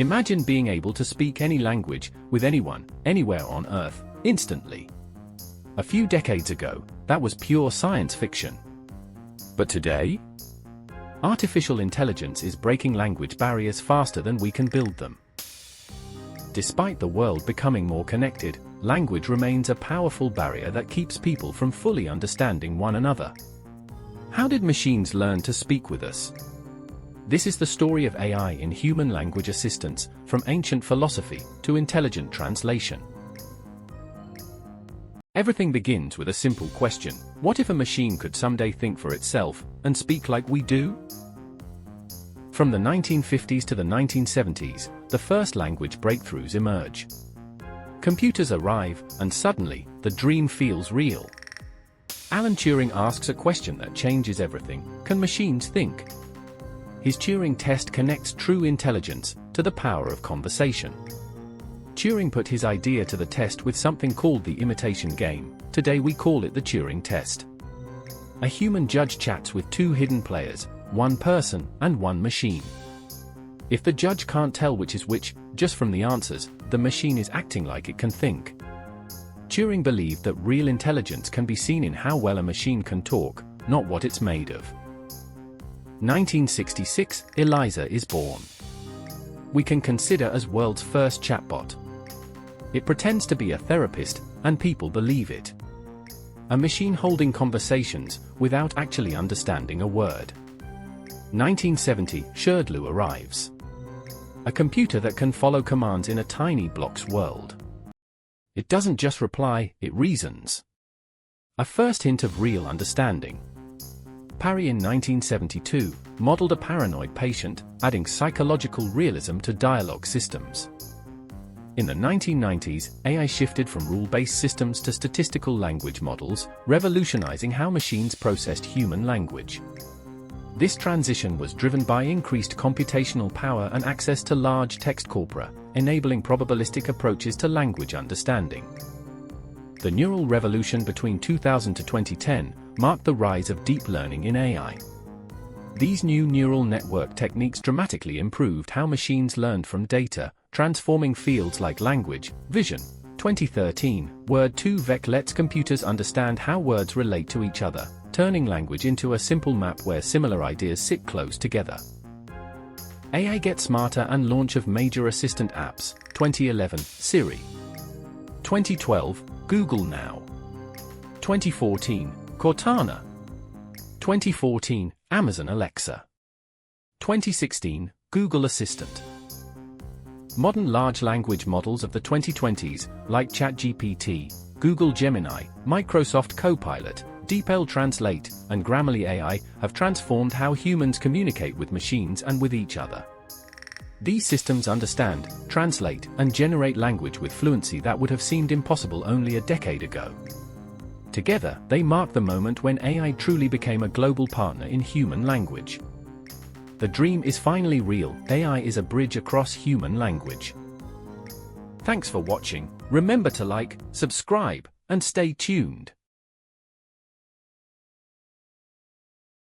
Imagine being able to speak any language with anyone, anywhere on Earth, instantly. A few decades ago, that was pure science fiction. But today? Artificial intelligence is breaking language barriers faster than we can build them. Despite the world becoming more connected, language remains a powerful barrier that keeps people from fully understanding one another. How did machines learn to speak with us? This is the story of AI in human language assistance, from ancient philosophy to intelligent translation. Everything begins with a simple question: what if a machine could someday think for itself and speak like we do? From the 1950s to the 1970s, the first language breakthroughs emerge. Computers arrive, and suddenly, the dream feels real. Alan Turing asks a question that changes everything: can machines think? His Turing test connects true intelligence to the power of conversation. Turing put his idea to the test with something called the imitation game. Today we call it the Turing test. A human judge chats with two hidden players, one person and one machine. If the judge can't tell which is which, just from the answers, the machine is acting like it can think. Turing believed that real intelligence can be seen in how well a machine can talk, not what it's made of. 1966, Eliza is born. We can consider as world's first chatbot. It pretends to be a therapist, and people believe it. A machine holding conversations without actually understanding a word. 1970, Sherdlu arrives. A computer that can follow commands in a tiny block's world. It doesn't just reply, it reasons. A first hint of real understanding. Parry in 1972 modeled a paranoid patient, adding psychological realism to dialogue systems. In the 1990s, AI shifted from rule-based systems to statistical language models, revolutionizing how machines processed human language. This transition was driven by increased computational power and access to large text corpora, enabling probabilistic approaches to language understanding. The neural revolution between 2000 to 2010 marked the rise of deep learning in AI. These new neural network techniques dramatically improved how machines learned from data, transforming fields like language, vision. 2013, Word2Vec lets computers understand how words relate to each other, turning language into a simple map where similar ideas sit close together. AI gets smarter and launch of major assistant apps. 2011, Siri. 2012, Google Now. 2014, Cortana. 2014, Amazon Alexa. 2016, Google Assistant. Modern large language models of the 2020s, like ChatGPT, Google Gemini, Microsoft Copilot, DeepL Translate, and Grammarly AI, have transformed how humans communicate with machines and with each other. These systems understand, translate, and generate language with fluency that would have seemed impossible only a decade ago. Together, they mark the moment when AI truly became a global partner in human language. The dream is finally real. AI is a bridge across human language. Thanks for watching. Remember to like, subscribe, and stay tuned.